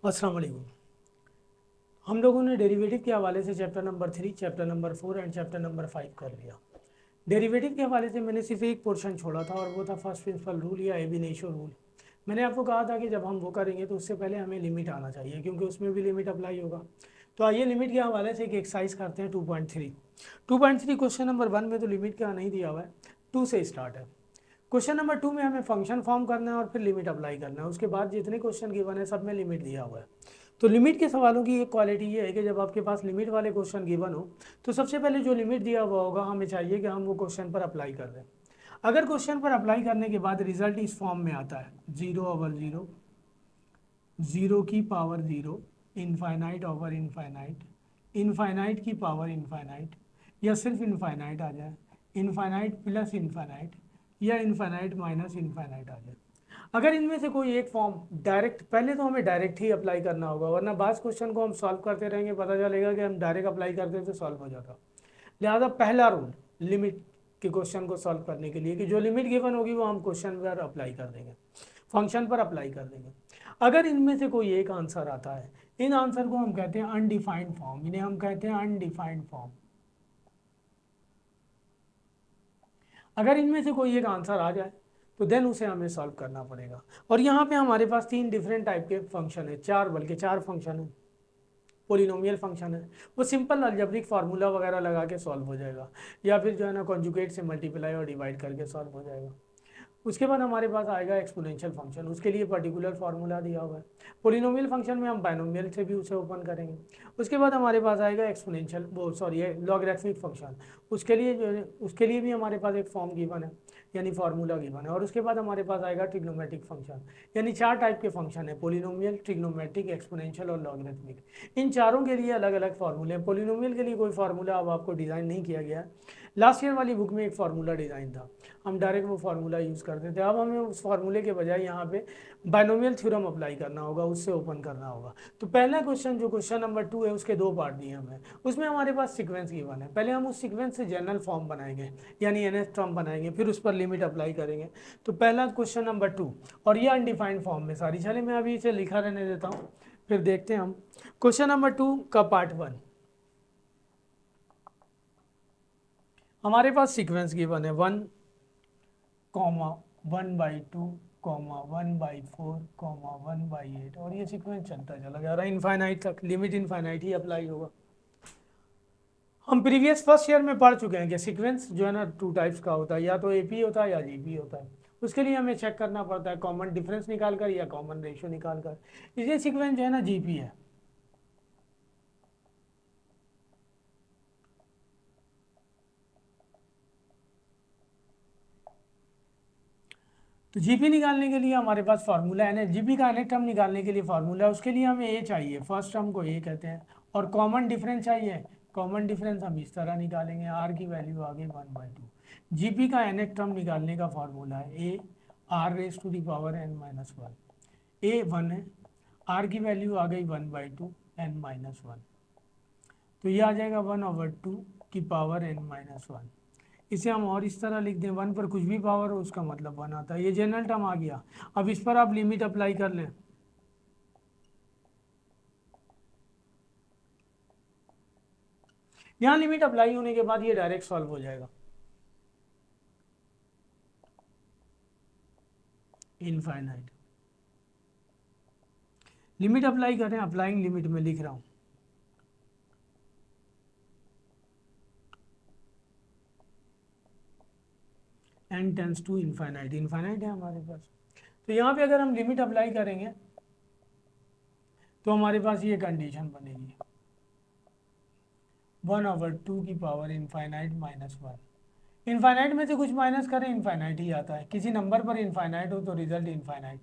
अस्सलाम वालेकुम। हम लोगों ने डेरिवेटिव के हवाले से chapter number 3, chapter number 4 and chapter number 5 कर लिया। डेरिवेटिव के हवाले से मैंने सिर्फ एक पोर्शन छोड़ा था और वो था फर्स्ट प्रिंसिपल रूल या एब इनिशियो रूल। मैंने आपको कहा था कि जब हम वो करेंगे तो उससे पहले हमें लिमिट आना चाहिए क्योंकि उसमें भी लिमिट अप्लाई होगा। तो आइए लिमिट के हवाले से एक एक्सरसाइज करते हैं 2.3। 2.3 क्वेश्चन नंबर 1 में तो लिमिट क्या नहीं दिया हुआ है, 2 से स्टार्ट है। क्वेश्चन नंबर 2 में हमें फंक्शन फॉर्म करना है और फिर लिमिट अप्लाई करना है। उसके बाद जितने क्वेश्चन गिवन है सब में लिमिट दिया हुआ है। तो लिमिट के सवालों की एक क्वालिटी ये है कि जब आपके पास लिमिट वाले क्वेश्चन गिवन हो तो सबसे पहले जो लिमिट दिया हुआ होगा हमें चाहिए कि हम वो क्वेश्चन पर अप्लाई कर दें। अगर क्वेश्चन पर अप्लाई करने के बाद रिजल्ट इस फॉर्म में आता है 0/0, 0 की power 0, infinite over infinite, infinite की पावर इनफाइनाइट, या सिर्फ इनफाइनाइट आ जाए, इनफाइनाइट प्लस इनफाइनाइट, या इनफाइनाइट माइनस इनफाइनाइट आ जाए। अगर इनमें से कोई एक फॉर्म डायरेक्ट, पहले तो हमें डायरेक्ट ही अप्लाई करना होगा वरना बाद क्वेश्चन को हम सॉल्व करते रहेंगे, पता चलेगा कि हम डायरेक्ट अप्लाई करते तो सॉल्व हो जाता। लिहाजा पहला रूल लिमिट के क्वेश्चन को सॉल्व करने के लिए कि जो लिमिट गिवन होगी वो हम क्वेश्चन पर अप्लाई कर देंगे, फंक्शन पर अप्लाई कर देंगे। अगर इनमें से कोई एक आंसर आता है, इन आंसर को हम कहते हैं अनडिफाइंड फॉर्म, इन्हें हम कहते हैं अनडिफाइंड फॉर्म। अगर इनमें से कोई एक आंसर आ जाए तो देन उसे हमें सॉल्व करना पड़ेगा। और यहाँ पे हमारे पास 3 डिफरेंट टाइप के फंक्शन है, 4 बल्कि 4 फंक्शन है। पोलिनोमियल फंक्शन है, वो सिंपल अलजेब्रिक फार्मूला वगैरह लगा के सॉल्व हो जाएगा, या फिर जो है ना कॉन्जुगेट से मल्टीप्लाई और डिवाइड करके सॉल्व हो जाएगा। उसके बाद हमारे पास आएगा एक्सपोनेंशियल फंक्शन, उसके लिए पर्टिकुलर फार्मूला दिया हुआ है। पोलिनोमियल फंक्शन में हम बाइनोमियल से भी उसे ओपन करेंगे। उसके बाद हमारे पास आएगा एक्सपोनेंशियल, वो सॉरी लॉगरिथमिक फंक्शन, उसके लिए जो है उसके लिए भी हमारे पास एक फॉर्म गिवन है, यानी फार्मूला गिवन है। और उसके बाद हमारे पास आएगा ट्रिग्नोमेट्रिक फंक्शन, यानी 4 टाइप के फंक्शन है, पोलिनोमियल, ट्रिग्नोमेट्रिक, एक्सपोनेंशियल और लॉगरिथमिक। इन चारों के लिए अलग अलग फार्मूले हैं। पोलिनोमियल के लिए कोई फार्मूला अब आपको डिज़ाइन नहीं किया गया है, लास्ट ईयर वाली बुक में एक फार्मूला डिज़ाइन था, हम डायरेक्ट वो फार्मूला यूज़ करते थे। अब हमें उस फार्मूले के बजाय यहाँ पे बाइनोमियल थ्योरम अप्लाई करना होगा, उससे ओपन करना होगा। तो पहला क्वेश्चन जो क्वेश्चन नंबर 2 है उसके 2 पार्ट दिए हमें, उसमें हमारे पास सीक्वेंस गिवन है। पहले हम उस सीक्वेंस से जनरल फॉर्म बनाएंगे, यानी एनएस टर्म बनाएंगे, फिर उस पर लिमिट अप्लाई करेंगे। तो पहला क्वेश्चन नंबर 2, और ये अनडिफाइंड फॉर्म में सारी, चले मैं अभी इसे लिखा रहने देता हूँ, फिर देखते हैं हम। क्वेश्चन नंबर 2 का पार्ट 1, हमारे पास सीक्वेंस गिवन है 1, 1/2, 1/4, 1/8, और ये सीक्वेंस चलता चला जा रहा है इनफाइनाइट तक, लिमिट इनफाइनाइट ही अप्लाई होगा। हम प्रीवियस फर्स्ट ईयर में पढ़ चुके हैं कि सीक्वेंस जो है ना 2 टाइप्स का होता है, या तो एपी होता है या जीपी होता है। उसके लिए हमें चेक करना पड़ता है कॉमन डिफरेंस निकाल कर या कॉमन रेशियो निकाल कर। इसलिए सीक्वेंस जो है ना जीपी है। तो जीपी निकालने के लिए हमारे पास फार्मूला है ना, जीपी का अनेक टर्म निकालने के लिए फार्मूला है, उसके लिए हमें ए चाहिए, फर्स्ट टर्म को ए कहते हैं। और कॉमन डिफरेंस चाहिए, कॉमन डिफरेंस हम इस तरह निकालेंगे, आर की वैल्यू आ गई 1/2। जीपी का अनेक टर्म निकालने का फार्मूला है ए r⁻n−1, ए 1 है, आर की वैल्यू आ गई 1/2 n-1, तो ये आ जाएगा 1/2 की पावर n-1। इसे हम और इस तरह लिख दें, 1 पर कुछ भी पावर हो उसका मतलब 1 आता है, ये जनरल टर्म आ गया। अब इस पर आप लिमिट अप्लाई कर लें, यहाँ लिमिट अप्लाई होने के बाद ये डायरेक्ट सॉल्व हो जाएगा, इनफाइनाइट। लिमिट अप्लाई करें, अप्लाइंग लिमिट में लिख रहा हूँ, n tends to infinite, infinite है हमारे पास। तो यहाँ पे अगर हम लिमिट अप्लाई करेंगे तो हमारे पास ये कंडीशन बनेगी 1/2 की पावर इनफाइनाइट-1। इनफाइनाइट में से कुछ माइनस करें, इनफाइनाइट ही आता है। किसी नंबर पर इनफाइनाइट हो तो रिजल्ट इनफाइनाइट,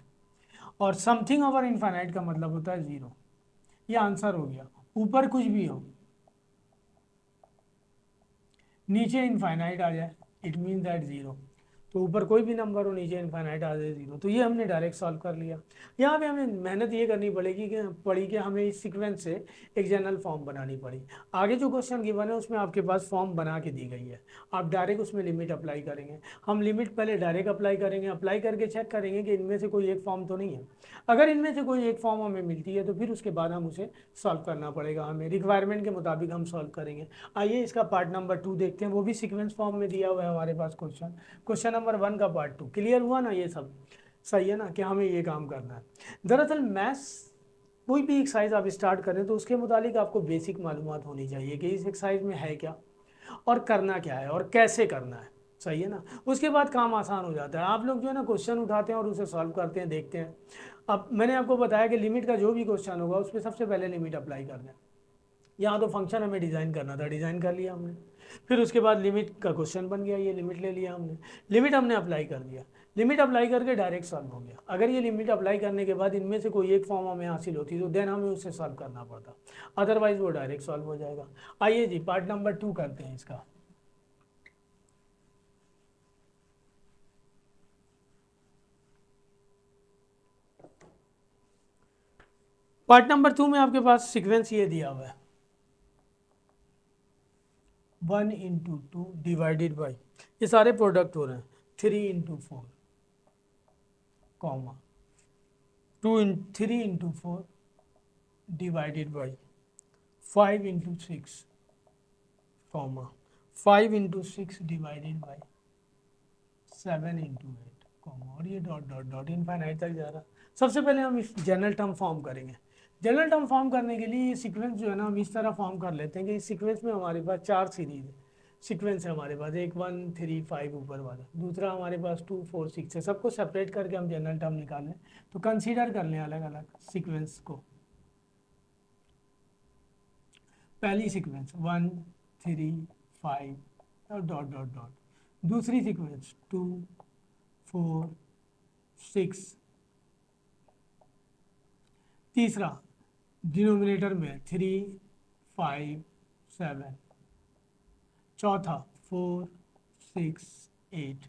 और समथिंग ओवर इनफाइनाइट का मतलब होता है 0। ये आंसर हो गया। ऊपर कुछ भी हो, नीचे इनफाइनाइट आ जाए, इट मीन दैट 0। तो ऊपर कोई भी नंबर हो, नीचे इनफाइनाइट आ जाए 0, तो ये हमने डायरेक्ट सॉल्व कर लिया। यहाँ पे हमें मेहनत ये करनी पड़ी कि हमें इस सीक्वेंस से एक जनरल फॉर्म बनानी पड़ी। आगे जो क्वेश्चन गिवन है उसमें आपके पास फॉर्म बना के दी गई है, आप डायरेक्ट उसमें लिमिट अप्लाई करेंगे। हम लिमिट पहले डायरेक्ट अप्लाई करेंगे, अप्लाई करके चेक करेंगे कि इनमें से कोई एक फॉर्म तो नहीं है। अगर इनमें से कोई एक फॉर्म हमें मिलती है तो फिर उसके बाद हम उसे सॉल्व करना पड़ेगा, हमें रिक्वायरमेंट के मुताबिक हम सॉल्व करेंगे। आइए इसका पार्ट नंबर 2 देखते हैं, वो भी सीक्वेंस फॉर्म में दिया हुआ है हमारे पास क्वेश्चन। क्वेश्चन नंबर 1 का पार्ट 2 क्लियर हुआ ना, ये सब सही है ना कि हमें ये काम करना है। दरअसल मैथ्स कोई भी एक्सरसाइज आप स्टार्ट करें तो उसके मुतालिक आपको बेसिक मालूमात होनी चाहिए कि इस एक्सरसाइज में है क्या और करना क्या है और कैसे करना है, सही है ना। उसके बाद काम आसान हो जाता है। आप लोग जो है ना क्वेश्चन उठाते हैं और उसे सॉल्व करते हैं, देखते हैं। अब मैंने आपको बताया कि लिमिट का जो भी क्वेश्चन होगा उस पर सबसे पहले लिमिट अप्लाई करना है। यहाँ तो फंक्शन हमें डिज़ाइन करना था, डिज़ाइन कर लिया हमने। फिर उसके बाद लिमिट का क्वेश्चन बन गया, ये लिमिट ले लिया हमने, लिमिट हमने अप्लाई कर दिया, लिमिट अप्लाई करके डायरेक्ट सॉल्व हो गया। अगर ये लिमिट अप्लाई करने के बाद इनमें से कोई एक फॉर्म हमें हासिल होती तो देन हमें उसे सॉल्व करना पड़ता, अदरवाइज वो डायरेक्ट सॉल्व हो जाएगा। आइए जी पार्ट नंबर 2 करते हैं इसका। पार्ट नंबर 2 में आपके पास सीक्वेंस ये दिया हुआ है 1 इंटू 2 डिवाइडेड बाई, ये सारे प्रोडक्ट हो रहे हैं 3 into 4 comma 3 into 4 divided by 5 into 6 comma 5 into 6 divided by 7 into 8 comma, और ये डॉट डॉट डॉट इनफाइनाइट तक जा रहा। सबसे पहले हम इस जनरल टर्म फॉर्म करेंगे। जनरल टर्म फॉर्म करने के लिए ये सीक्वेंस जो है ना हम इस तरह फॉर्म कर लेते हैं कि इस सीक्वेंस में हमारे पास 4 सीरीज है, सीक्वेंस है हमारे पास, एक 1 3 5 ऊपर वाला, दूसरा हमारे पास 2 4 6 है। सबको सेपरेट करके हम जनरल टर्म निकालें तो कंसीडर कर लें अलग अलग सीक्वेंस को। पहली सीक्वेंस 1 3 5 और डॉट डॉट डॉट, दूसरी सीक्वेंस 2 4 6, तीसरा डिनोमिनेटर में 3 5 7, चौथा 4 6 8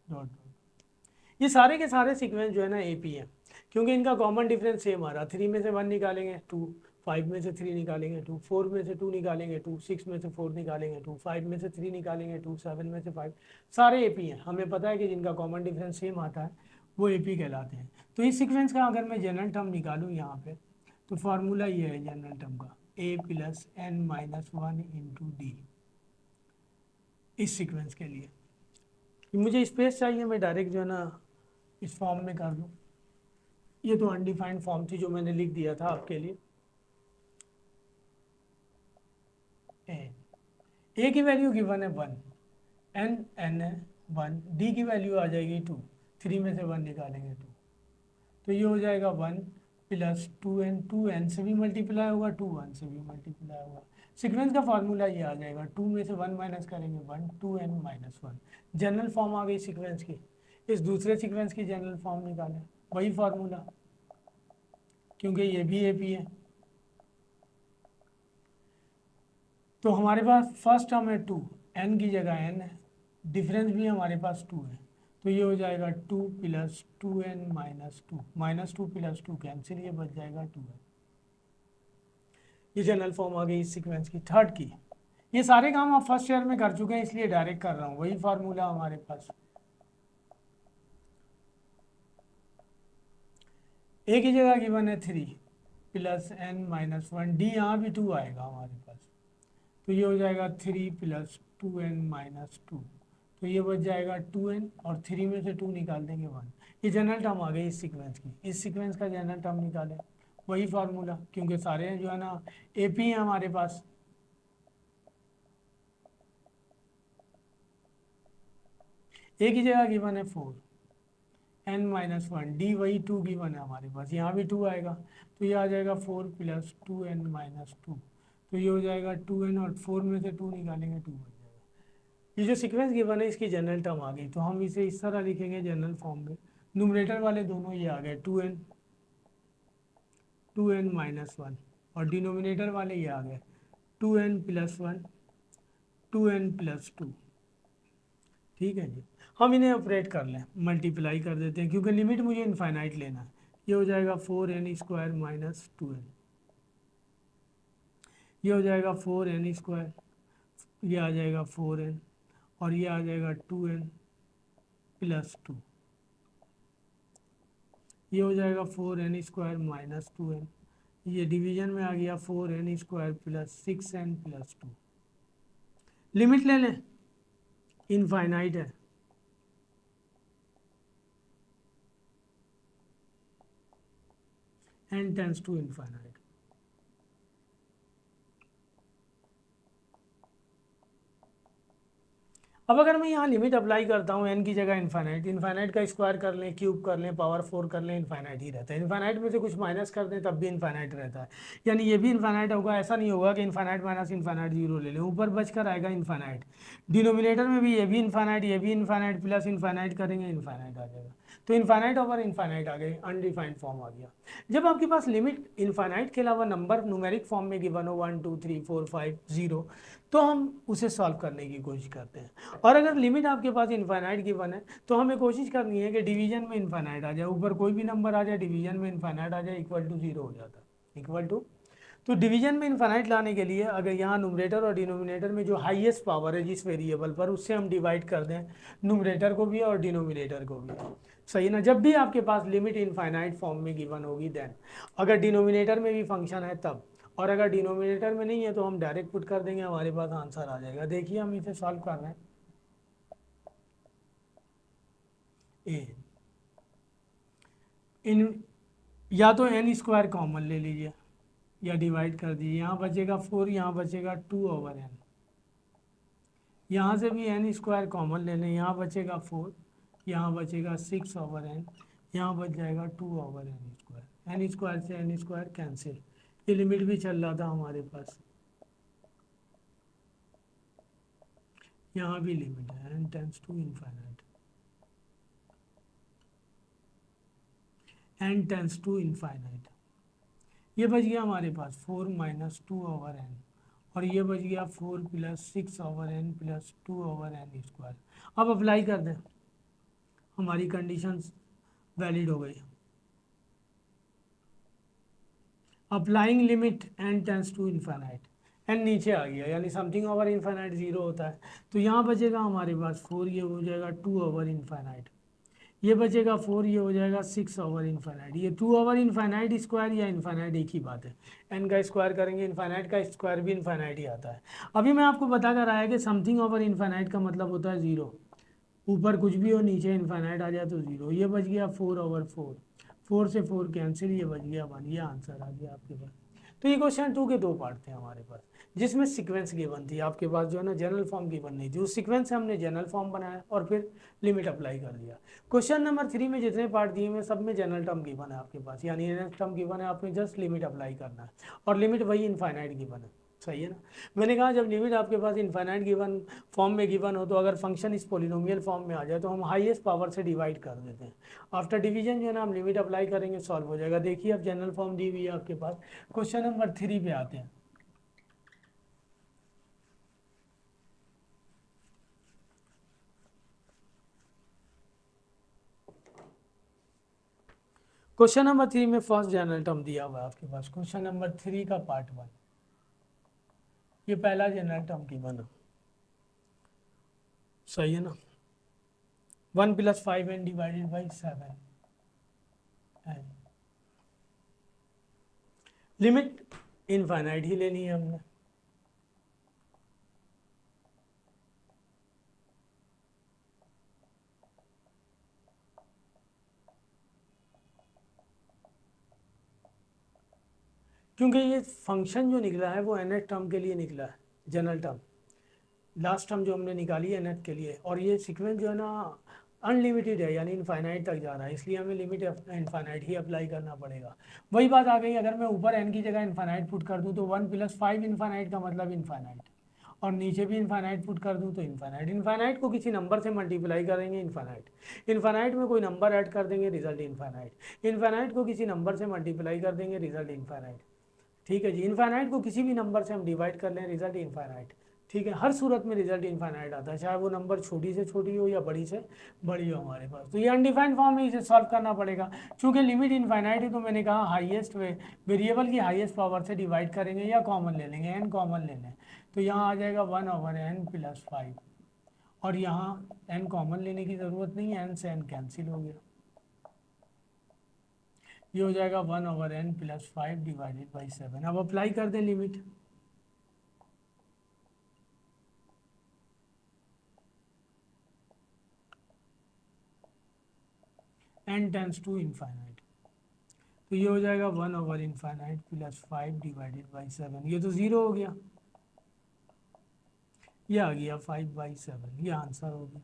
डॉट डॉट। ये सारे के सारे सीक्वेंस जो है ना एपी है, क्योंकि इनका कॉमन डिफरेंस सेम आ रहा। 3 में से 1 निकालेंगे 2, 5 में से 3 निकालेंगे 2, 4 में से 2 निकालेंगे 2, 6 में से 4 निकालेंगे 2, 5 में से 3 निकालेंगे 2, 7 में से 5, सारे एपी हैं। हमें पता है कि जिनका कॉमन डिफरेंस सेम आता है वो एपी कहलाते हैं। तो इस सीक्वेंस का अगर मैं जनरल टर्म निकालूँ यहाँ पे तो फार्मूला ये है जनरल टर्म का, a plus n minus 1 into D. इस सीक्वेंस के लिए मुझे स्पेस चाहिए, मैं डायरेक्ट जो है ना इस फॉर्म में कर दूँ। ये तो अनडिफाइंड फॉर्म थी जो मैंने लिख दिया था आपके लिए। ए की वैल्यू गिवन है 1, एन है 1, डी की वैल्यू आ जाएगी 2, 3 में से 1 निकालेंगे 2, तो ये हो जाएगा 1 प्लस 2n, 2n से भी मल्टीप्लाई होगा 2 1 से भी मल्टीप्लाई होगा। सीक्वेंस का फार्मूला ये आ जाएगा, 2 में से 1 माइनस करेंगे 1, 2n माइनस 1। जनरल फॉर्म आ गई सीक्वेंस की। इस दूसरे सीक्वेंस की जनरल फॉर्म निकालें, वही फार्मूला, क्योंकि ये भी ए पी है। तो हमारे पास फर्स्ट टर्म है 2, n की जगह n है, डिफरेंस भी हमारे पास 2 है, तो ये हो जाएगा 2 plus 2n minus 2, minus 2 plus 2 cancel, ये बच जाएगा 2n। ये जनरल फॉर्म आ गई इस सीक्वेंस की। थर्ड की, ये सारे काम आप फर्स्ट ईयर में कर चुके हैं इसलिए डायरेक्ट कर रहा हूँ, वही फार्मूला हमारे पास। ए की जगह गिवन है 3 प्लस n माइनस 1, डी यहाँ भी 2 आएगा हमारे पास, तो ये हो जाएगा 3 प्लस 2n माइनस 2, तो ये बच जाएगा 2n और 3 में से 2 निकाल देंगे 1। ये जनरल टर्म आ गई इस सीक्वेंस की। इस सीक्वेंस का जनरल टर्म निकालें, वही फार्मूला, क्योंकि सारे जो है ना एपी हैं हमारे पास। ए की जगह गिवन है 4, n माइनस 1, डी वही 2 गिवन है हमारे पास, यहाँ भी 2 आएगा, तो ये आ जाएगा 4 प्लस 2n माइनस 2, तो ये हो जाएगा 2n और 4 में से 2 निकालेंगे 2 बन जाएगा। ये जो सीक्वेंस गिवन है इसकी जनरल टर्म आ गई, तो हम इसे इस तरह लिखेंगे जनरल फॉर्म में। न्यूमरेटर वाले दोनों ये आ गए 2n माइनस 1, और डिनोमिनेटर वाले ये आ गए 2n प्लस 1, 2n प्लस 2। ठीक है जी। हम इन्हें ऑपरेट कर लें, मल्टीप्लाई कर देते हैं क्योंकि लिमिट मुझे इनफाइनाइट लेना है। ये हो जाएगा 4n² माइनस 2n, ये हो जाएगा 4n², ये आ जाएगा 4n, और ये आ जाएगा 2n प्लस 2, ये हो जाएगा 4n² माइनस 2n, ये डिवीजन में आ गया 4n² plus 6n plus 2। Limit ले लें, इनफाइनाइट है, n टेंस टू इनफाइनाइट। अब अगर मैं यहाँ लिमिट अप्लाई करता हूँ n की जगह इनफाइनाइट, इनफाइनाइट का स्क्वायर कर लें, क्यूब कर लें, पावर 4 कर लें, इनफाइनाइट ही रहता है। इनफाइनाइट में से कुछ माइनस कर दें तब भी इनफाइनाइट रहता है, यानी ये भी इनफाइनाइट होगा। ऐसा नहीं होगा कि इनफाइनाइट माइनस इनफाइनाइट 0 ले लें, ऊपर बचकर आएगा इनफाइनाइट। डिनोमिनेटर में भी ये भी इनफाइनाइट, ये भी इनफाइनाइट, प्लस इनफाइनाइट करेंगे, इनफाइनाइट आ जाएगा। तो इनफाइनाइट ओवर इनफाइनाइट आ गए, अनडिफाइंड फॉर्म आ गया। जब आपके पास लिमिट इनफाइनाइट के अलावा नंबर न्यूमेरिक फॉर्म में गिवन हो 1 2 3 4 5 0, तो हम उसे सॉल्व करने की कोशिश करते हैं। और अगर लिमिट आपके पास इनफाइनाइट गिवन है तो हमें कोशिश करनी है कि डिवीजन में इनफाइनाइट आ जाए, ऊपर कोई भी नंबर आ जाए, डिवीजन में इनफाइनाइट आ जाए, इक्वल टू 0 हो जाता है, इक्वल टू। तो डिवीजन में इनफाइनाइट लाने के लिए अगर यहाँ न्यूमरेटर और डिनोमिनेटर में जो हाईएस्ट पावर है जिस वेरिएबल पर, उससे हम डिवाइड कर दें न्यूमरेटर को भी और डिनोमिनेटर को भी, सही है ना। जब भी आपके पास लिमिट इनफाइनाइट फॉर्म में गिवन होगी देन, अगर डिनोमिनेटर में भी फंक्शन है तब, और अगर डिनोमिनेटर में नहीं है तो हम डायरेक्ट पुट कर देंगे, हमारे पास आंसर आ जाएगा। देखिए हम इसे सॉल्व कर रहे हैं। ए इन या तो n² कॉमन ले लीजिए या डिवाइड कर दीजिए, यहाँ बचेगा 4, यहाँ बचेगा 2/n, यहाँ से भी n² कॉमन ले लें, यहाँ बचेगा 4, यहाँ बचेगा 6/n, यहाँ बच जाएगा 2/n²। n² से n² कैंसिल, ये लिमिट भी चल रहा था हमारे पास, यहाँ भी लिमिट है, n tends to infinite, n tends to infinite. ये बच गया हमारे पास 4 माइनस 2/n, और ये बच गया 4 प्लस 6/n प्लस 2/n²। अब अप्लाई कर दें, हमारी कंडीशंस वैलिड हो गई। Applying limit n tends to infinite, n नीचे आ गया यानी समथिंग ओवर इनफाइनाइट 0 होता है, तो यहाँ बचेगा हमारे पास 4, ये हो जाएगा 2/इनफाइनाइट, ये बचेगा 4, ये हो जाएगा 6/इनफाइनाइट। ये 2/इनफाइनाइट² या इनफाइनाइट एक ही बात है, n का स्क्वायर करेंगे, इनफाइनाइट का स्क्वायर भी इनफाइनाइट ही आता है। अभी मैं आपको बताकर आया कि समथिंग ओवर इनफाइनाइट का मतलब होता है 0, ऊपर कुछ भी हो नीचे इनफाइनाइट आ जाए तो 0। ये बच गया 4/4, 4 से 4 कैंसिल, ये बच गया 1, ये आंसर आ गया आपके पास। तो ये क्वेश्चन 2 के 2 पार्ट थे हमारे पास, जिसमें सीक्वेंस गिवन थी, आपके पास जो है ना जनरल फॉर्म गिवन नहीं थी, उस सीक्वेंस से हमने जनरल फॉर्म बनाया और फिर लिमिट अप्लाई कर दिया। क्वेश्चन नंबर 3 में जितने पार्ट दिए हुए सब में जनरल टर्म गिवन है आपके पास, यानी एन टर्म गिवन है, आपने जस्ट लिमिट अप्लाई करना है, और लिमिट वही इनफाइनाइट गिवन है, सही है ना। मैंने कहा जब लिमिट आपके पास इनफाइनाइट गिवन फॉर्म में गिवन हो तो अगर फंक्शन इस पोलिनोमियल फॉर्म में आ जाए तो हम हाईएस्ट पावर से डिवाइड कर देते हैं, आफ्टर डिवीजन जो है ना हम लिमिट अप्लाई करेंगे, सॉल्व हो जाएगा। देखिए अब जनरल फॉर्म दी हुई है आपके पास। क्वेश्चन नंबर 3 पे आते हैं। क्वेश्चन नंबर 3 में फर्स्ट जनरल टर्म दिया हुआ है आपके पास, क्वेश्चन नंबर 3 का पार्ट 1, ये पहला जनरल टर्म गिवन है, सही है ना। 1 + 5n divided by 7n, limit infinite ही लेनी है हमने। क्योंकि ये फंक्शन जो निकला है वो nth टर्म के लिए निकला है, जनरल टर्म, लास्ट टर्म जो हमने निकाली है nth के लिए, और ये सीक्वेंस जो है ना अनलिमिटेड है, यानी इनफाइनाइट तक जा रहा है, इसलिए हमें लिमिट इनफाइनाइट ही अप्लाई करना पड़ेगा। वही बात आ गई, अगर मैं ऊपर n की जगह इनफाइनाइट पुट कर दूँ तो 1 + 5 इनफाइनाइट का मतलब इनफाइनाइट, और नीचे भी इनफाइनाइट पुट कर दूँ तो इनफाइनाइट। इनफाइनाइट को किसी नंबर से मल्टीप्लाई करेंगे इनफाइनाइट, इनफाइनाइट में कोई नंबर ऐड कर देंगे, रिजल्ट इनफाइनाइट, इनफाइनाइट को किसी नंबर से मल्टीप्लाई कर देंगे, रिजल्ट इनफाइनाइट। ठीक है जी, इनफाइनाइट को किसी भी नंबर से हम डिवाइड कर लें, रिजल्ट इनफाइनाइट। ठीक है, हर सूरत में रिजल्ट इनफाइनाइट आता है, चाहे वो नंबर छोटी से छोटी हो या बड़ी से बड़ी हो हमारे पास। तो ये अनडिफाइंड फॉर्म में इसे सॉल्व करना पड़ेगा। चूंकि लिमिट इनफाइनाइट है तो मैंने कहा हाईएस्ट वेरिएबल की हाईएस्ट पावर से डिवाइड करेंगे या कॉमन ले लेंगे, एन कॉमन ले लें। तो यहाँ आ जाएगा 1/n+5, और यहाँ एन कॉमन लेने की ज़रूरत नहीं है, एन से एन कैंसिल हो गया। ये हो जाएगा 1/n+5 डिवाइडेड बाई 7। अब अप्लाई कर दें limit. n tends to infinite, तो ये हो जाएगा 1/∞+5 डिवाइडेड बाई 7। ये तो 0 हो गया, ये आ गया 5/7, ये आंसर हो गया।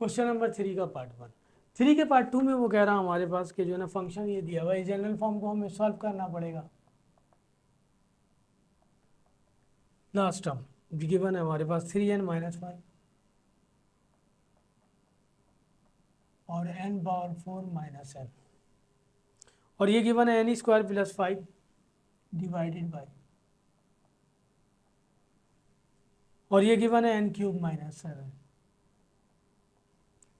क्वेश्चन नंबर 3 का पार्ट 1। 3 के पार्ट 2 में वो कह रहा हमारे पास कि जो है ना फंक्शन ये दिया हुआ है, जनरल फॉर्म को हमें सॉल्व करना पड़ेगा। लास्ट टर्म गिवन है हमारे पास 3n-5 और n⁴ n, और ये गिवन है n² + 5 डिवाइडेड बाई, और ये गिवन है n³ - 7।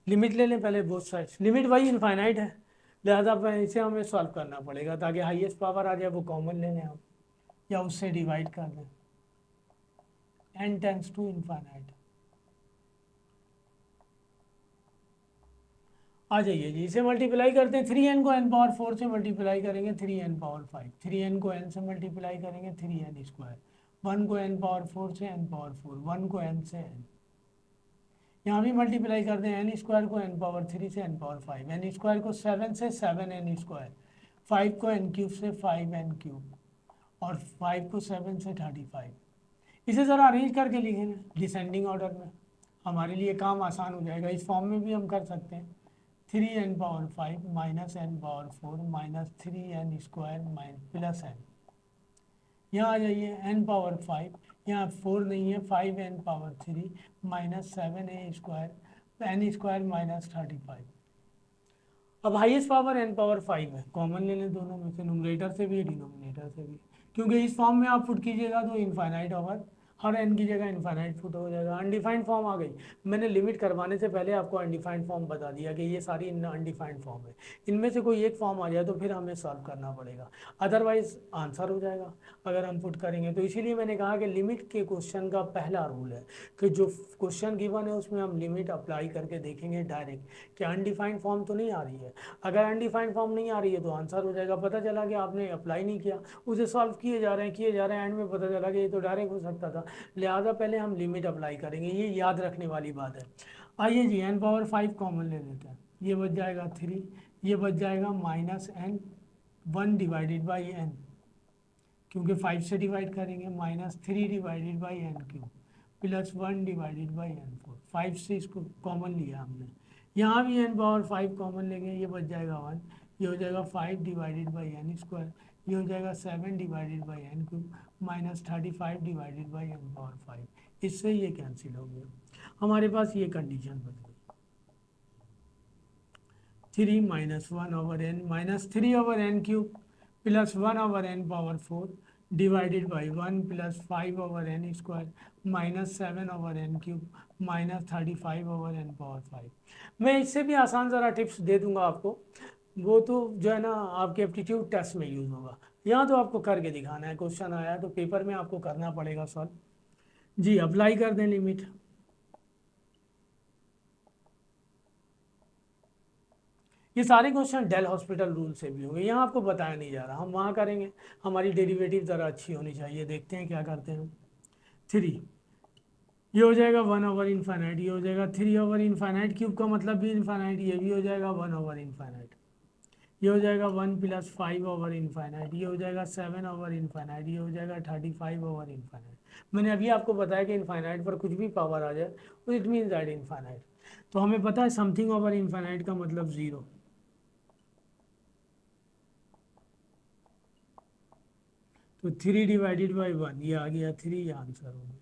लिमिट ले लें पहले बोथ साइड्स। लिमिट वही इनफाइनाइट है, लिहाजा इसे हमें सॉल्व करना पड़ेगा ताकि हाईएस्ट पावर आ जाए, वो कॉमन ले लें हम या उससे डिवाइड कर दें। n टेंस टू इनफाइनाइट आ जाइए जी, इसे मल्टीप्लाई करते हैं। 3n को n⁴ से मल्टीप्लाई करेंगे 3n⁴, 3n को n से मल्टीप्लाई करेंगे 3n², 1 को n⁴ से n⁴, 1 को n से n, यहाँ भी मल्टीप्लाई करते हैं n² को n⁴ से n⁴, n² को 7 से 7n², 5 को n³ से 5n³ और 5 को 7 से 35। इसे ज़रा अरेंज करके लिखेंगे डिसेंडिंग ऑर्डर में, हमारे लिए काम आसान हो जाएगा। इस फॉर्म में भी हम कर सकते हैं, 3n⁴ n⁴ -3n² +n। यहाँ आ जाइए n⁴, यहाँ 4 नहीं है, 5n⁴ -7a² n² अब हाईएस्ट पावर n⁴ है, कॉमन ले लें दोनों में से, न्यूमरेटर से भी डिनोमिनेटर से भी, क्योंकि इस फॉर्म में आप पुट कीजिएगा तो इनफाइनाइट ओवर हर n की जगह इनफाइनाइट पुट हो जाएगा। अनडिफाइंड फॉर्म आ गई। मैंने लिमिट करवाने से पहले आपको अनडिफाइंड फॉर्म बता दिया कि ये सारी अनडिफाइंड फॉर्म है, इनमें से कोई एक फॉर्म आ जाए तो फिर हमें सॉल्व करना पड़ेगा, अदरवाइज आंसर हो जाएगा अगर हम पुट करेंगे। तो इसीलिए मैंने कहा कि लिमिट के क्वेश्चन का पहला रूल है कि जो क्वेश्चन गिवन है उसमें हम लिमिट अप्लाई करके देखेंगे डायरेक्ट कि अनडिफाइंड फॉर्म तो नहीं आ रही है। अगर अनडिफाइंड फॉर्म नहीं आ रही है तो आंसर हो जाएगा। पता चला कि आपने अप्लाई नहीं किया, उसे सॉल्व किए जा रहे हैं, एंड में पता चला कि ये तो डायरेक्ट हो सकता था, लिहाजा पहले हम लिमिट अप्लाई करेंगे। ये याद रखने वाली बात है। आइए जी, n⁴ कॉमन ले लेते हैं, ये बच जाएगा 3, ये बच जाएगा -n1 डिवाइडेड बाई n, क्योंकि 5 से डिवाइड करेंगे, -3 divided by n³ +1 divided by n⁴। 5 से इसको कॉमन लिया हमने, यहाँ भी n⁴ कॉमन लेंगे, ये बच जाएगा 1, ये हो जाएगा 5 डिवाइडेड बाई n², ये हो जाएगा 7 divided by n³ -35 divided by n⁴। इससे ये कैंसिल हो गया, हमारे पास ये कंडीशन बन गई। 3 -1/n -3/n³ +1/n⁴ divided by 1 +5/n² -7/n³ -35/n⁴। मैं इससे भी आसान ज़रा टिप्स दे दूंगा आपको, वो तो जो है ना आपके एप्टीट्यूड टेस्ट में यूज़ होगा। यहाँ तो आपको करके दिखाना है, क्वेश्चन आया तो पेपर में आपको करना पड़ेगा सॉल्व। जी, अप्लाई कर दें लिमिट। ये सारे क्वेश्चन डेल हॉस्पिटल रूल से भी होंगे, यहाँ आपको बताया नहीं जा रहा, हम वहाँ करेंगे। हमारी डेरिवेटिव ज़रा अच्छी होनी चाहिए, देखते हैं क्या करते हैं। 3 ये हो जाएगा 1/∞, ये हो जाएगा 3/∞, क्यूब का मतलब भी इनफाइनाइट, ये भी हो जाएगा 1/∞, ये हो जाएगा 1 + 5/∞, ये हो जाएगा 7/∞, ये हो जाएगा 35/∞। मैंने अभी आपको बताया कि इनफाइनाइट पर कुछ भी पावर आ जाए तो इट मीन्स दैट इनफाइनाइट। तो हमें पता है समथिंग ओवर इनफाइनाइट का मतलब 0। तो 3 डिवाइडेड बाई 1, ये आ गया 3, ये आंसर हो गया।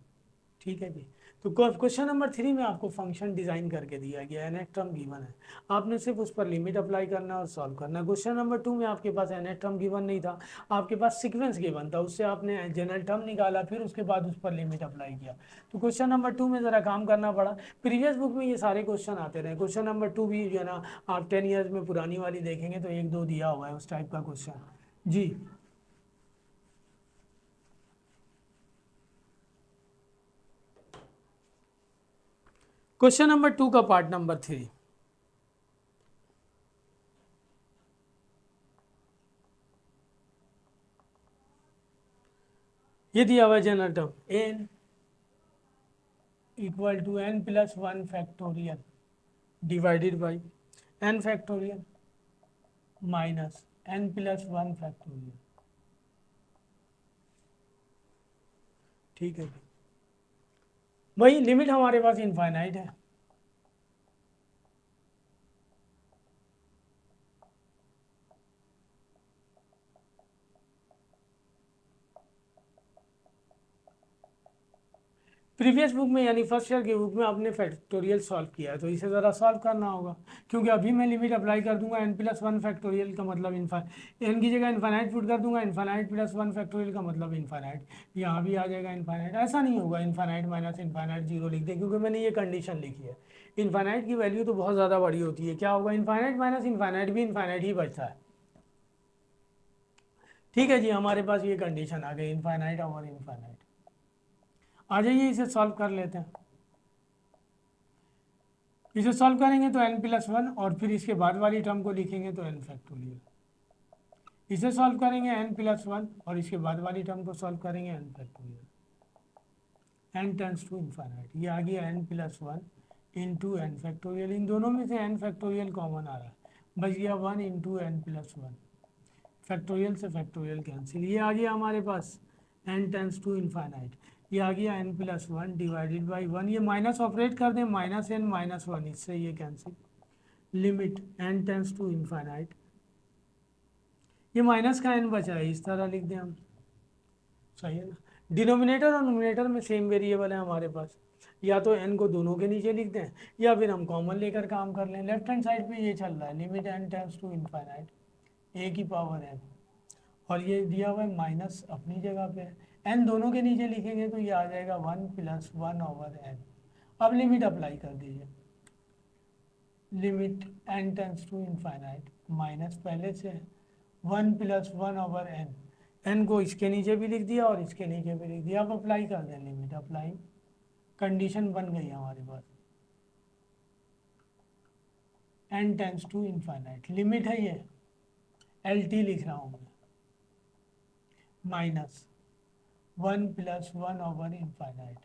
ठीक है जी, तो क्वेश्चन नंबर 3 में आपको फंक्शन डिजाइन करके दिया गया है, nth टर्म गिवन है, आपने सिर्फ उस पर लिमिट अप्लाई करना और सॉल्व करना। क्वेश्चन नंबर 2 में आपके पास nth टर्म गिवन नहीं था, आपके पास सीक्वेंस गिवन था, उससे आपने जनरल टर्म निकाला, फिर उसके बाद उस पर लिमिट अप्लाई किया। तो क्वेश्चन नंबर 2 में ज़रा काम करना पड़ा। प्रीवियस बुक में ये सारे क्वेश्चन आते रहे, क्वेश्चन नंबर 2 भी जो है ना, आप 10 ईयर्स में पुरानी वाली देखेंगे तो 1-2 दिया हुआ है उस टाइप का क्वेश्चन। जी, क्वेश्चन नंबर 2 का पार्ट नंबर 3। ये दिया हुआ general term N equal to n plus 1 factorial divided by n factorial minus n plus 1 factorial. ठीक है, वही लिमिट हमारे पास इनफाइनाइट है। प्रीवियस बुक में यानी फर्स्ट ईयर की बुक में आपने फैक्टोरियल सॉल्व किया है, तो इसे ज़रा सॉल्व करना होगा, क्योंकि अभी मैं लिमिट अप्लाई कर दूंगा n प्लस 1 फैक्टोरियल का मतलब n की जगह इन्फाइनाइट पुट कर दूंगा, इन्फाइनाइट प्लस 1 फैक्टोरियल का मतलब इन्फाइनाइट, यहाँ भी आ जाएगा इन्फाइनाइट। ऐसा नहीं होगा इन्फाइनाइट माइनस इन्फाइनाइट 0 लिख दे, क्योंकि मैंने ये कंडीशन लिखी है। इन्फाइनाइट की वैल्यू तो बहुत ज़्यादा बड़ी होती है, क्या होगा, इन्फाइनाइट माइनस इन्फाइनाइट भी इन्फाइनाइट ही बचता है। ठीक है जी, हमारे पास ये कंडीशन आ गई इन्फाइनाइट और इन्फाइनाइट। आ जाइए इसे सॉल्व कर लेते हैं। इसे सॉल्व करेंगे तो n प्लस 1 और फिर इसके बाद वाली टर्म को लिखेंगे तो n फैक्टोरियल। इसे सॉल्व करेंगे n प्लस 1 और इसके बाद वाली टर्म को सॉल्व करेंगे n factorial. n tends to infinite, ये आ गया n plus 1 into n factorial. इन दोनों में से n फैक्टोरियल कॉमन आ रहा है, बच गया 1 इंटू एन प्लस 1। फैक्टोरियल से फैक्टोरियल कैंसिल, ये आ गया हमारे पास n टेंस टू इन्फाइनाइट, ये आ गया n प्लस 1 डिवाइडेड बाई 1। ये माइनस ऑपरेट कर दें, माइनस n माइनस 1, इससे ये cancel. Limit n tends to infinite, ये माइनस का n बचा है, इस तरह लिख दें हम, सही है ना। डिनोमिनेटर और नोमिनेटर में सेम वेरिएबल है हमारे पास, या तो n को दोनों के नीचे लिख दें या फिर हम कॉमन लेकर काम कर लें। लेफ्ट हैंड साइड पे ये चल रहा है, limit n tends to infinite a की पावर n, और ये दिया हुआ है माइनस अपनी जगह पे है, n दोनों के नीचे लिखेंगे तो ये आ जाएगा 1 प्लस 1 ओवर n। अब लिमिट अप्लाई कर दीजिए, limit n tends to infinite minus पहले से 1 प्लस 1 ओवर n, n को इसके नीचे भी लिख दिया और इसके नीचे भी लिख दिया। अब अप्लाई कर दें लिमिट, अप्लाई, कंडीशन बन गई हमारे पास, n tends to infinite, limit है ये, एल टी लिख रहा हूँ मैं, माइनस 1 प्लस 1 ओवर इन्फाइनाइट,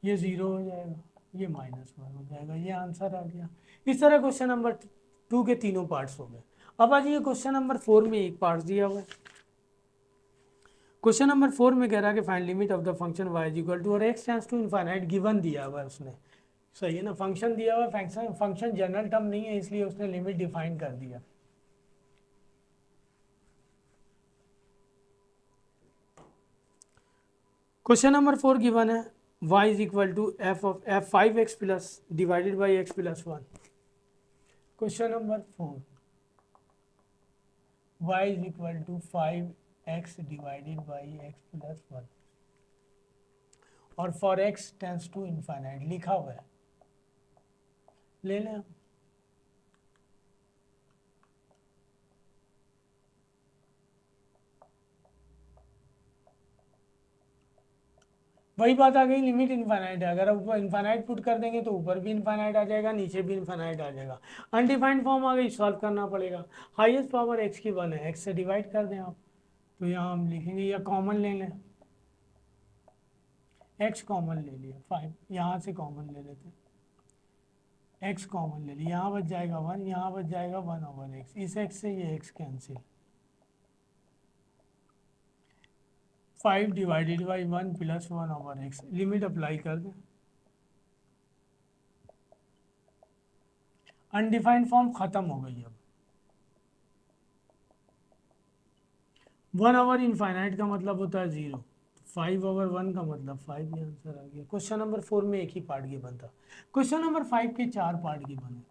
ये 0 हो जाएगा, ये माइनस 1 हो जाएगा, ये आंसर आ गया। इस तरह क्वेश्चन नंबर 2 के तीनों पार्ट्स हो गए। अब आ जाइए क्वेश्चन नंबर 4 में एक पार्ट दिया हुआ है। क्वेश्चन नंबर 4 में कह रहा है कि find limit of the function y is equal to, और x tends to infinite given दिया हुआ है उसने, सही है ना। फंक्शन दिया हुआ है, फंक्शन जनरल टर्म नहीं है, इसलिए उसने लिमिट डिफाइन कर दिया। क्वेश्चन नंबर 4 गिवन है y is equal to f 5x plus divided by x plus 1। Question number 4, y is equal to 5x divided by x plus 1, और for x tends to infinite लिखा हुआ है, ले लें। वही बात आ गई, लिमिट इनफाइनाइट है, अगर ऊपर इनफाइनाइट पुट कर देंगे तो ऊपर भी इनफाइनाइट आ जाएगा, नीचे भी इनफाइनाइट आ जाएगा। अनडिफाइंड फॉर्म आ गई, सॉल्व करना पड़ेगा। हाईएस्ट पावर x की 1 है, x से डिवाइड कर दें आप, तो यहाँ हम लिखेंगे, या कॉमन ले लें, x कॉमन ले लिया, 5 यहाँ से कॉमन ले लेते हैं, x कॉमन ले लिया, यहाँ बच जाएगा 1, यहाँ बच जाएगा 1 ओवर x, इस x से ये x cancel, 5 divided by 1 plus 1 over x, limit apply कर दें। अनडिफाइंड फॉर्म खत्म हो गई। अब 1 ओवर इनफाइनाइट का मतलब होता है 0, 5/1 का मतलब 5, ये आंसर आ गया। क्वेश्चन नंबर 4 में एक ही पार्ट गिवन था। क्वेश्चन नंबर 5 के 4 पार्ट गिवन है।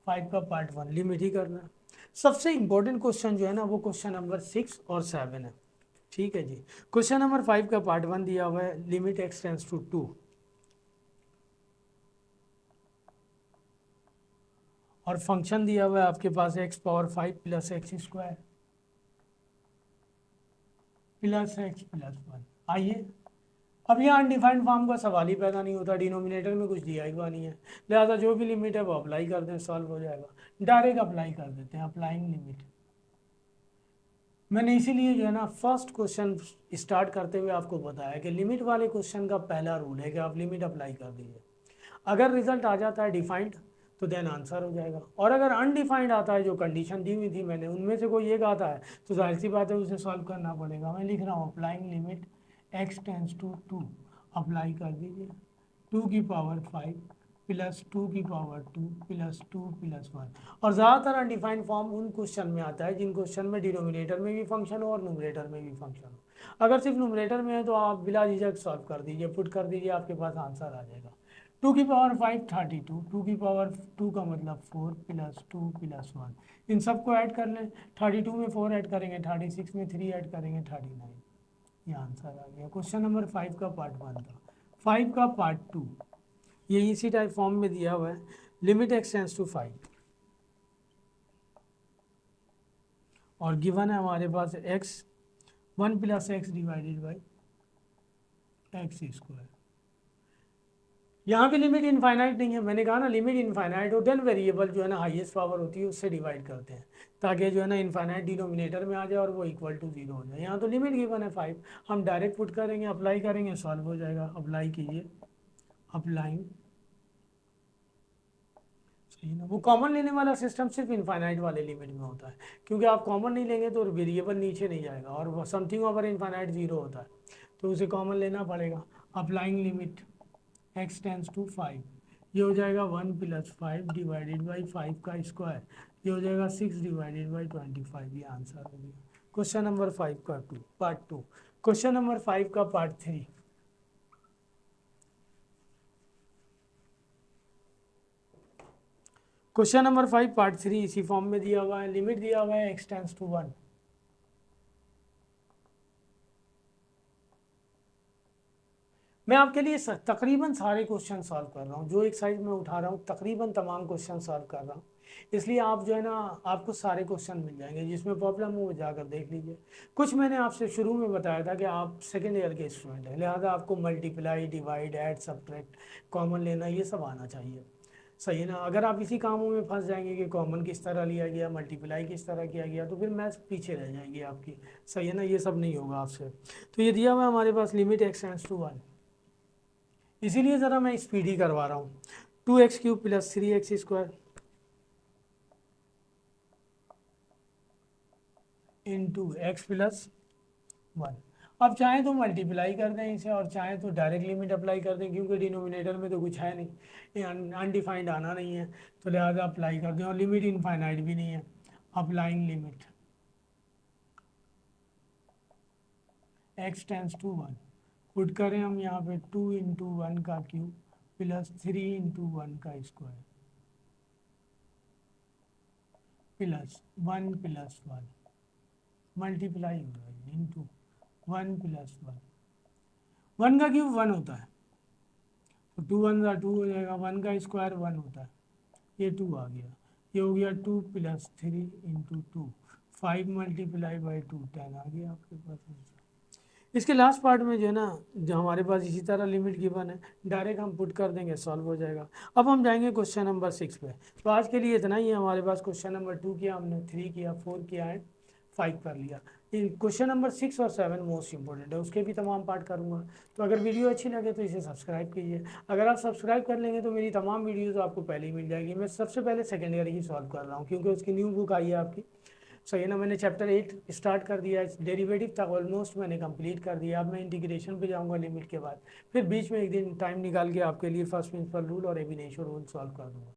5 का पार्ट 1 लिमिट ही करना है। सबसे इंपॉर्टेंट क्वेश्चन जो है ना वो क्वेश्चन नंबर 6 और 7 है। ठीक है जी। क्वेश्चन नंबर 5 का पार्ट 1 दिया हुआ है, लिमिट x टेंड्स टू 2, और फंक्शन दिया हुआ है आपके पास x⁴ plus x square plus x plus 1। आइए, अब यहाँ अनडिफाइंड फॉर्म का सवाल ही पैदा नहीं होता, डिनोमिनेटर में कुछ दिया ही हुआ नहीं है, लिहाजा जो भी लिमिट है वो अप्लाई कर दें, सॉल्व हो जाएगा। डायरेक्ट अप्लाई कर देते हैं, अप्लाइंग लिमिट। मैंने इसीलिए जो है ना फर्स्ट क्वेश्चन स्टार्ट करते हुए आपको बताया कि लिमिट वाले क्वेश्चन का पहला रूल है कि आप लिमिट अप्लाई कर दीजिए। अगर रिजल्ट आ जाता है डिफाइंड तो देन आंसर हो जाएगा, और अगर अनडिफाइंड आता है, जो कंडीशन दी हुई थी मैंने उनमें से कोई एक आता है, तो जाहिर सी बात है उसे सॉल्व करना पड़ेगा। मैं लिख रहा हूँ applying limit x tends to 2, apply कर दीजिए 2⁵ प्लस 2⁵2 प्लस 2 प्लस 1। और ज़्यादातर अनडिफाइंड फॉर्म उन क्वेश्चन में आता है जिन क्वेश्चन में डिनोमिनेटर में भी फंक्शन हो और न्यूमरेटर में भी फंक्शन हो। अगर सिर्फ न्यूमरेटर में है तो आप बिला झिझक सॉल्व कर दीजिए, पुट कर दीजिए, आपके पास आंसर आ जाएगा। 2⁵ 32, 2⁵2 का मतलब 4 प्लस 2 प्लस 1। इन सबको ऐड कर लें, 32 में 4 ऐड करेंगे, 36 में 3 ऐड करेंगे, 39। ये आंसर आ गया। क्वेश्चन नंबर 5 का पार्ट 1 था। 5 का पार्ट 2 ये इसी टाइप फॉर्म में दिया हुआ है, लिमिट x टेंड्स टू 5, और गिवन है हमारे पास x1 plus x divided by x square. यहाँ पे लिमिट इनफाइनाइट नहीं है, मैंने कहा ना लिमिट इनफाइनाइट हो देन वेरिएबल जो है ना हाईएस्ट पावर होती है उससे डिवाइड करते हैं, ताकि जो है ना इनफाइनाइट डिनोमिनेटर में आ जाए और वो इक्वल टू 0 हो जाए। यहाँ तो लिमिट गिवन है 5, हम डायरेक्ट पुट करेंगे, अप्लाई करेंगे, सॉल्व हो जाएगा। अप्लाई कीजिए, अप्लाइंग, सही ना। वो कॉमन लेने वाला सिस्टम सिर्फ इनफाइनाइट वाले लिमिट में होता है, क्योंकि आप कॉमन नहीं लेंगे तो वेरिएबल नीचे नहीं जाएगा, और समथिंग ओवर इनफाइनाइट 0 होता है, तो उसे कॉमन लेना पड़ेगा। Applying limit x tends to 5, ये हो जाएगा 1 प्लस 5 डिवाइडेड बाई 5 का स्क्वायर, ये हो जाएगा 6 डिवाइडेड बाई 25। ये आंसर हो गया क्वेश्चन नंबर 5 का पार्ट 2। क्वेश्चन नंबर 5 का पार्ट 3। क्वेश्चन नंबर 5 पार्ट 3 इसी फॉर्म में दिया हुआ है, लिमिट दिया हुआ है x टेंड्स टू 1। मैं आपके लिए तकरीबन सारे क्वेश्चन सॉल्व कर रहा हूँ, जो एक्सरसाइज में उठा रहा हूँ तकरीबन तमाम क्वेश्चन सॉल्व कर रहा हूँ, इसलिए आप जो है ना आपको सारे क्वेश्चन मिल जाएंगे, जिसमें प्रॉब्लम हो वो जाकर देख लीजिए। कुछ मैंने आपसे शुरू में बताया था कि आप सेकेंड ईयर के स्टूडेंट हैं, लिहाजा आपको multiply, divide, add, subtract, common लेना ये सब आना चाहिए, सही है ना। अगर आप इसी कामों में फंस जाएंगे कि कॉमन किस तरह लिया गया, मल्टीप्लाई किस तरह किया गया, तो फिर मैथ्स पीछे रह जाएगी आपकी, सही है ना। ये सब नहीं होगा आपसे। तो ये दिया हुआ है हमारे पास लिमिट x टेंड्स टू 1, इसीलिए ज़रा मैं स्पीड ही करवा रहा हूँ। 2x³ plus 3x square into x plus 1। अब चाहें तो मल्टीप्लाई कर दें इसे, और चाहें तो डायरेक्ट लिमिट अप्लाई कर दें, क्योंकि डिनोमिनेटर में तो कुछ है नहीं, ये अनडिफाइंड आना नहीं है, तो लिहाजा अप्लाई कर दें, और लिमिट इनफाइनाइट भी नहीं है। Applying limit x tends to 1, put करें हम यहाँ पे 2 इंटू 1 का क्यूब प्लस 3 इंटू 1 का स्क्वायर प्लस 1 प्लस 1, मल्टीप्लाई हो रहा है इंटू 1 प्लस 1। 1 का क्यूब 1 होता है, तो 2 1 का 2 हो जाएगा, 1 का स्क्वायर 1 होता है, ये 2 आ गया, ये हो गया 2 प्लस 3 इंटू 2, 5 मल्टीप्लाई बाई 2, 10 आ गया आपके पास आंसर। इसके लास्ट पार्ट में जो है ना, जो हमारे पास इसी तरह लिमिट गिवन है, डायरेक्ट हम पुट कर देंगे, सॉल्व हो जाएगा। अब हम जाएंगे क्वेश्चन नंबर 6 पे। तो आज के लिए इतना ही है हमारे पास। क्वेश्चन नंबर 2 किया हमने, 3 किया, 4 किया एंड 5 कर लिया। क्वेश्चन नंबर 6 और 7 मोस्ट इंपॉर्टेंट है, उसके भी तमाम पार्ट करूँगा। तो अगर वीडियो अच्छी लगे तो इसे सब्सक्राइब कीजिए। अगर आप सब्सक्राइब कर लेंगे तो मेरी तमाम वीडियोज़ आपको पहले ही मिल जाएगी। मैं सबसे पहले सेकेंड ईयर ही सॉल्व कर रहा हूँ, क्योंकि उसकी न्यू बुक आई है आपकी, सही है ना। मैंने चैप्टर 8 स्टार्ट कर दिया है, डेरिवेटिव तक ऑलमोस्ट मैंने कंप्लीट कर दिया। अब मैं इंटीग्रेशन पे जाऊंगा लिमिट के बाद, फिर बीच में एक दिन टाइम निकाल के आपके लिए फर्स्ट प्रिंसिपल रूल और एबिनेशन रूल सॉल्व कर दूंगा।